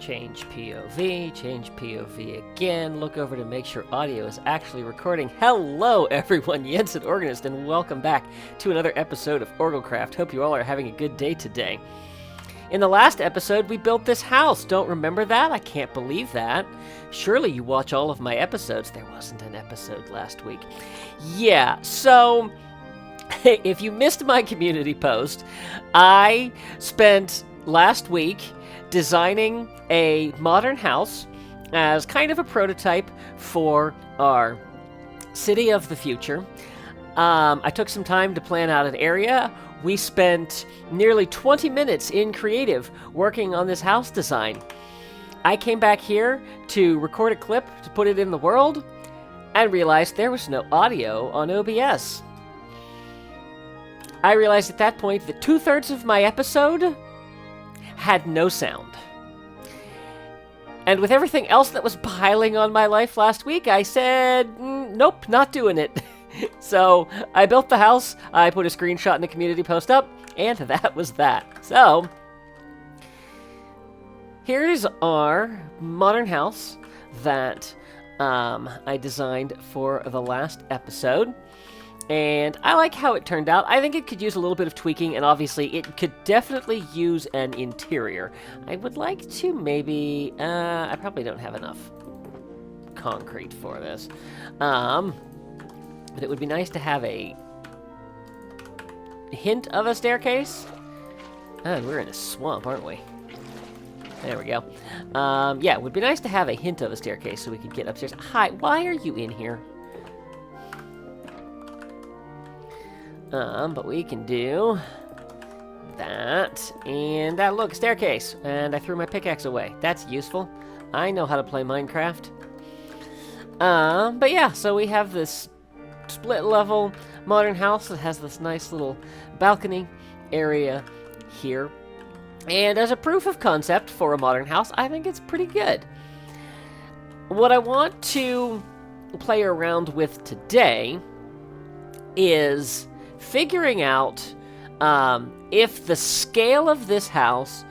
Change POV again. Look over to make sure audio is actually recording. Hello, everyone. Yensid Organist, and welcome back to another episode of OrgelCraft. Hope you all are having a good day today. In the last episode, we built this house. Don't remember that? I can't believe that. Surely you watch all of my episodes. There wasn't an episode last week. Yeah, so if you missed my community post, I spent last week designing a modern house as kind of a prototype for our city of the future. I took some time to plan out an area. We spent nearly 20 minutes in creative working on this house design. I came back here to record a clip to put it in the world and realized there was no audio on OBS. I realized at that point that 2/3 of my episode had no sound. And with everything else that was piling on my life last week, I said, nope, not doing it. So I built the house, I put a screenshot in the community post up, and that was that. So here's our modern house that I designed for the last episode. And I like how it turned out. I think it could use a little bit of tweaking, and obviously it could definitely use an interior. I would like to maybe... I probably don't have enough concrete for this. But it would be nice to have a hint of a staircase. Oh, we're in a swamp, aren't we? There we go. Yeah, it would be nice to have a hint of a staircase so we could get upstairs. Hi, why are you in here? But we can do that, and that, look, staircase, and I threw my pickaxe away. That's useful. I know how to play Minecraft. But yeah, so we have this split-level modern house that has this nice little balcony area here. And as a proof of concept for a modern house, I think it's pretty good. What I want to play around with today is figuring out if the scale of this house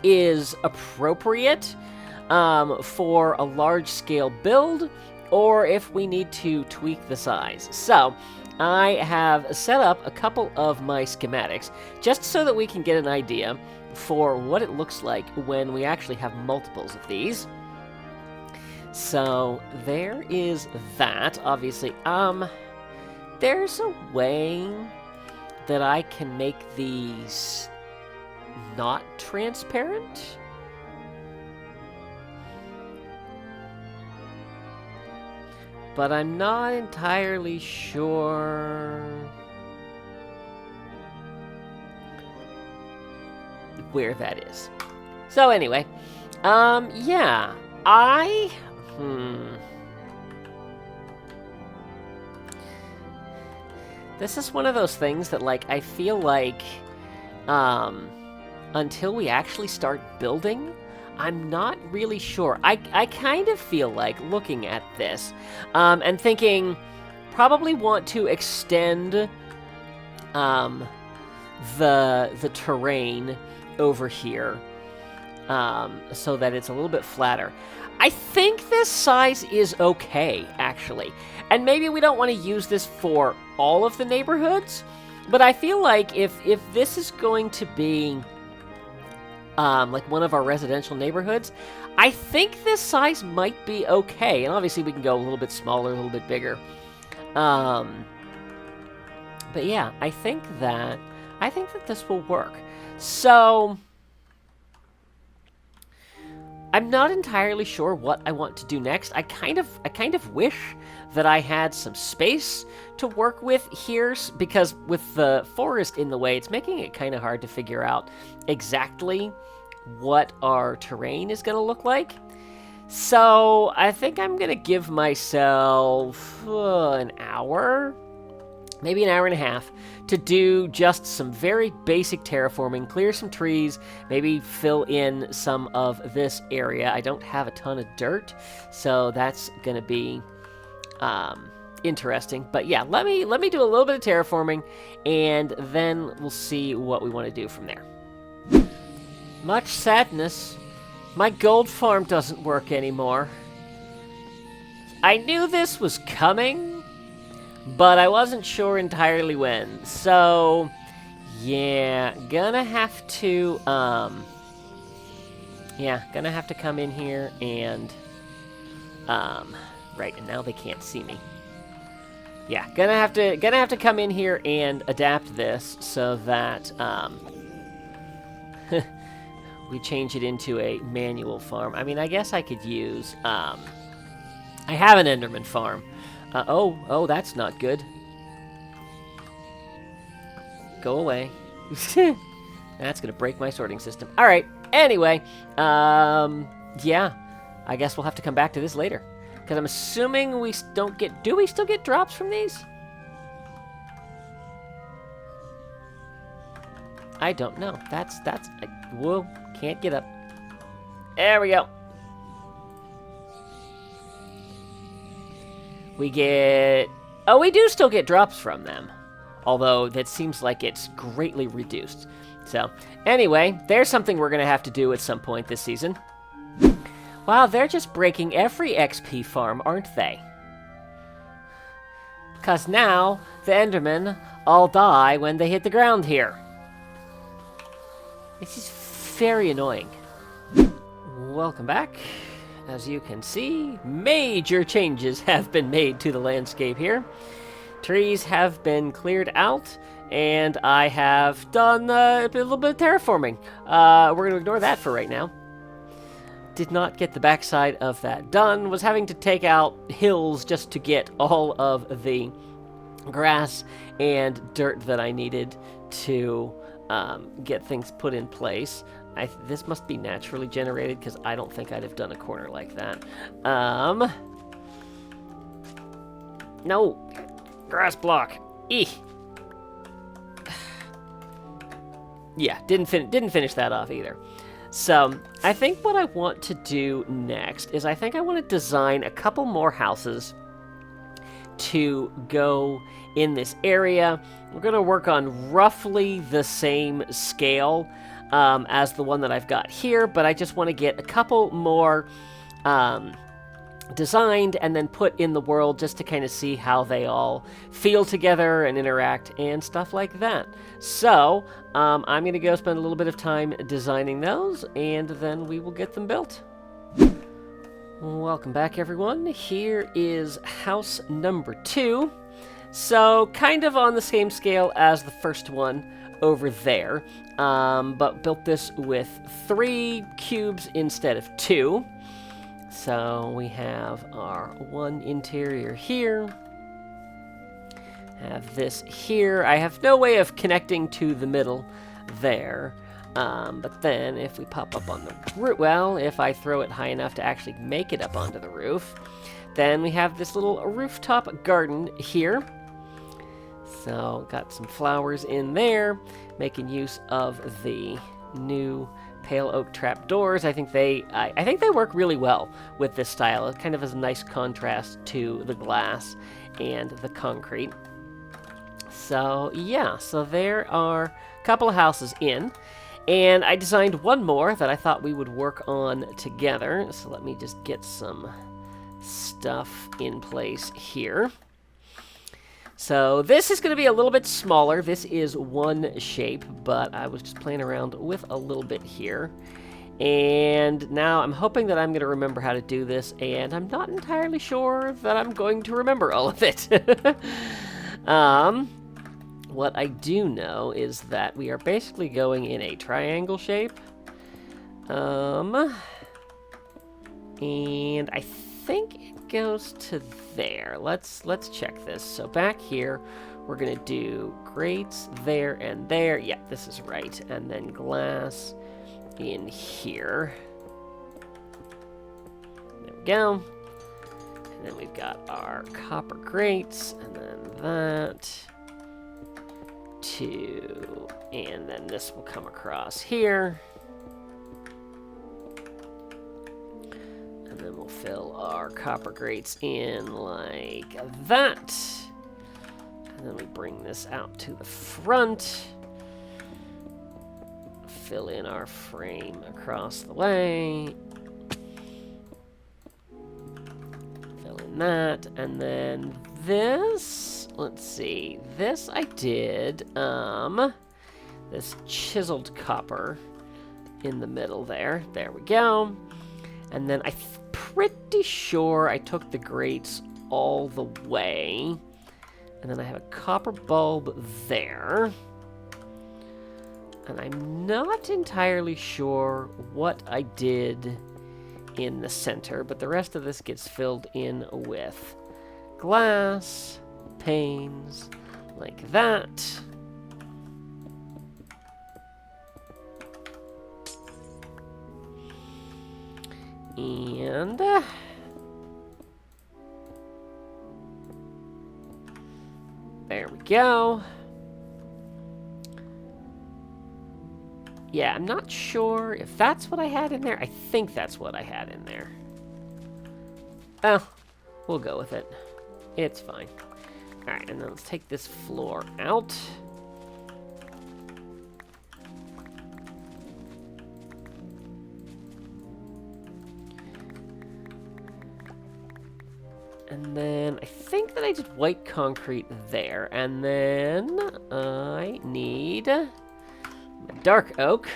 is appropriate for a large-scale build, or if we need to tweak the size. So I have set up a couple of my schematics just so that we can get an idea for what it looks like when we actually have multiples of these. So there is that. Obviously, there's a way that I can make these not transparent. But I'm not entirely sure where that is. So anyway, yeah, this is one of those things that, like, I feel like, until we actually start building, I'm not really sure. I kind of feel like looking at this, and thinking, probably want to extend, the terrain over here, so that it's a little bit flatter. I think this size is okay, actually. And maybe we don't want to use this for all of the neighborhoods, but I feel like if this is going to be like one of our residential neighborhoods, I think this size might be okay. And obviously we can go a little bit smaller, a little bit bigger. But yeah, I think that this will work. So I'm not entirely sure what I want to do next. I kind of wish that I had some space to work with here, because with the forest in the way, it's making it kind of hard to figure out exactly what our terrain is going to look like. So I think I'm going to give myself an hour, maybe an hour and a half, to do just some very basic terraforming, clear some trees, maybe fill in some of this area. I don't have a ton of dirt, so that's going to be interesting. But yeah, let me do a little bit of terraforming, and then we'll see what we want to do from there. Much sadness. My gold farm doesn't work anymore. I knew this was coming, but I wasn't sure entirely when. So, yeah, gonna have to, gonna have to come in here and, right, and now they can't see me. Yeah, gonna have to come in here and adapt this so that, we change it into a manual farm. I mean, I guess I could use, I have an Enderman farm. Oh, that's not good. Go away. That's gonna break my sorting system. All right, anyway, yeah, I guess we'll have to come back to this later. Because I'm assuming we don't get, do we still get drops from these? I don't know. Whoa, can't get up. There we go. We get, oh, we do still get drops from them. Although that seems like it's greatly reduced. So, anyway, there's something we're going to have to do at some point this season. Wow, they're just breaking every XP farm, aren't they? Because now, the Endermen all die when they hit the ground here. This is very annoying. Welcome back. As you can see, major changes have been made to the landscape here. Trees have been cleared out, and I have done a little bit of terraforming. We're going to ignore that for right now. Did not get the backside of that done. Was having to take out hills just to get all of the grass and dirt that I needed to get things put in place. This must be naturally generated because I don't think I'd have done a corner like that. No. Grass block. Eeh. Yeah, didn't finish that off either. So, I think what I want to do next is I think I want to design a couple more houses to go in this area. We're going to work on roughly the same scale as the one that I've got here, but I just want to get a couple more designed and then put in the world just to kind of see how they all feel together and interact and stuff like that. So, I'm going to go spend a little bit of time designing those, and then we will get them built. Welcome back, everyone. Here is house number 2. So, kind of on the same scale as the first one over there, but built this with 3 cubes instead of 2. So we have our one interior here. Have this here. I have no way of connecting to the middle there. But then if we pop up on the roof, well, if I throw it high enough to actually make it up onto the roof, then we have this little rooftop garden here. So got some flowers in there, making use of the new pale oak trapdoors. I think they work really well with this style. It kind of has a nice contrast to the glass and the concrete. So yeah, so there are a couple of houses in, and I designed one more that I thought we would work on together. So let me just get some stuff in place here. So this is going to be a little bit smaller. This is one shape, but I was just playing around with a little bit here. And now I'm hoping that I'm going to remember how to do this, and I'm not entirely sure that I'm going to remember all of it. What I do know is that we are basically going in a triangle shape. And I think it goes to there. Let's check this. So back here, we're gonna do grates there and there. Yeah, this is right. And then glass in here. There we go. And then we've got our copper grates, and then that. 2, and then this will come across here. And then we'll fill our copper grates in like that. And then we bring this out to the front. fill in our frame across the way. Fill in that, and then this, let's see, this I did, this chiseled copper in the middle there. There we go. And then I'm pretty sure I took the grates all the way. And then I have a copper bulb there. And I'm not entirely sure what I did in the center, but the rest of this gets filled in with glass, panes, like that. And there we go. Yeah, I'm not sure if that's what I had in there. I think that's what I had in there. Oh, we'll go with it. It's fine. Alright, and then let's take this floor out. And then I think that I did white concrete there. And then I need my dark oak.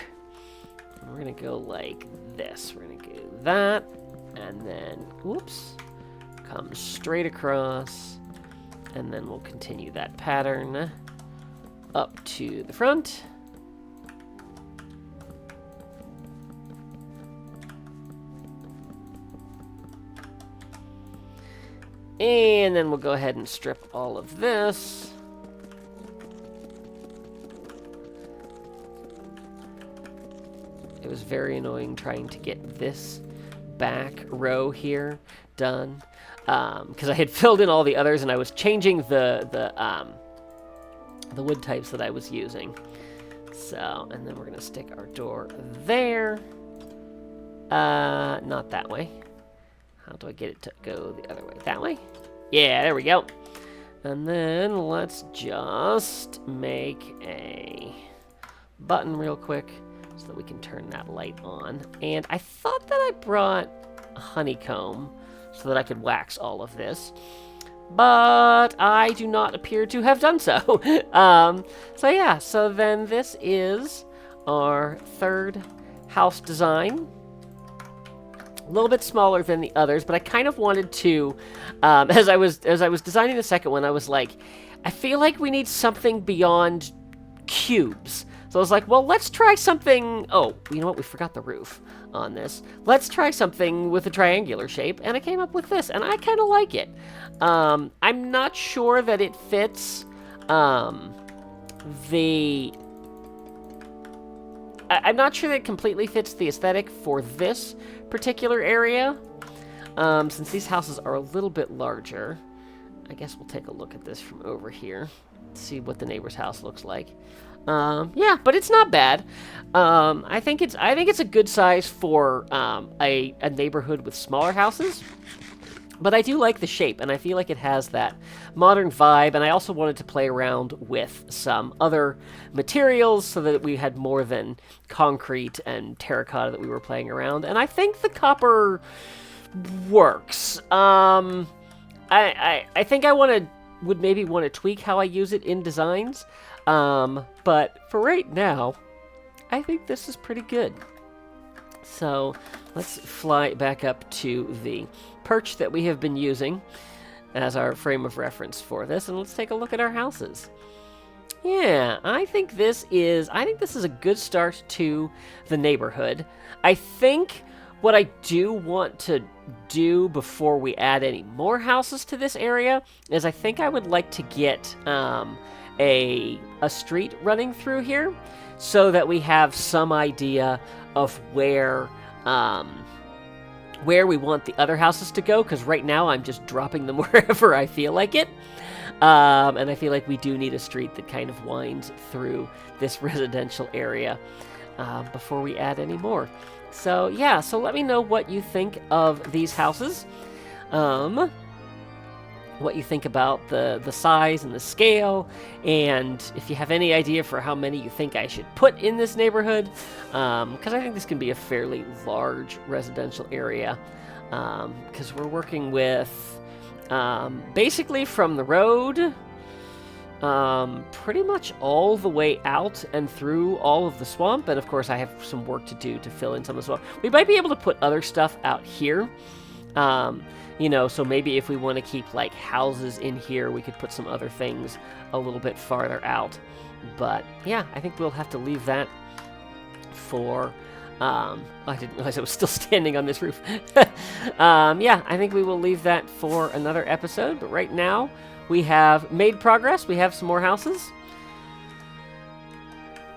And we're going to go like this. We're going to do that. And then, whoops, come straight across. And then we'll continue that pattern up to the front. And then we'll go ahead and strip all of this. It was very annoying trying to get this back row here done, because I had filled in all the others and I was changing the wood types that I was using. So, and then we're gonna stick our door there. Not that way. How do I get it to go the other way? That way? Yeah, there we go. And then let's just make a button real quick so that we can turn that light on. And I thought that I brought a honeycomb so that I could wax all of this, but I do not appear to have done so. So yeah, so then this is our third house design. A little bit smaller than the others, but I kind of wanted to, as I was designing the second one, I was like, I feel like we need something beyond cubes. So I was like, well, let's try something. Oh, you know what? We forgot the roof on this. Let's try something with a triangular shape, and I came up with this, and I kind of like it. I'm not sure that it fits I'm not sure that it completely fits the aesthetic for this particular area, since these houses are a little bit larger. I guess we'll take a look at this from over here, see what the neighbor's house looks like. Yeah, but it's not bad. I think it's a good size for a neighborhood with smaller houses. But I do like the shape, and I feel like it has that modern vibe, and I also wanted to play around with some other materials so that we had more than concrete and terracotta that we were playing around, and I think the copper works. I think I would maybe want to tweak how I use it in designs, but for right now, I think this is pretty good. So let's fly back up to the perch that we have been using as our frame of reference for this, and let's take a look at our houses. Yeah, I think this is a good start to the neighborhood. I think what I do want to do before we add any more houses to this area is I think I would like to get a street running through here so that we have some idea of where we want the other houses to go, because right now I'm just dropping them wherever I feel like it. And I feel like we do need a street that kind of winds through this residential area before we add any more. So yeah, so let me know what you think of these houses. what you think about the size and the scale, and if you have any idea for how many you think I should put in this neighborhood, because I think this can be a fairly large residential area, because we're working with basically from the road pretty much all the way out and through all of the swamp, and of course I have some work to do to fill in some of the swamp. We might be able to put other stuff out here, you know, so maybe if we want to keep like houses in here, we could put some other things a little bit farther out. But yeah, I think we'll have to leave that for I didn't realize I was still standing on this roof. Yeah, I think we will leave that for another episode, but right now we have made progress. We have some more houses,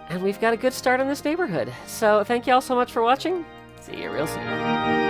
and we've got a good start in this neighborhood. So thank you all so much for watching. See you real soon.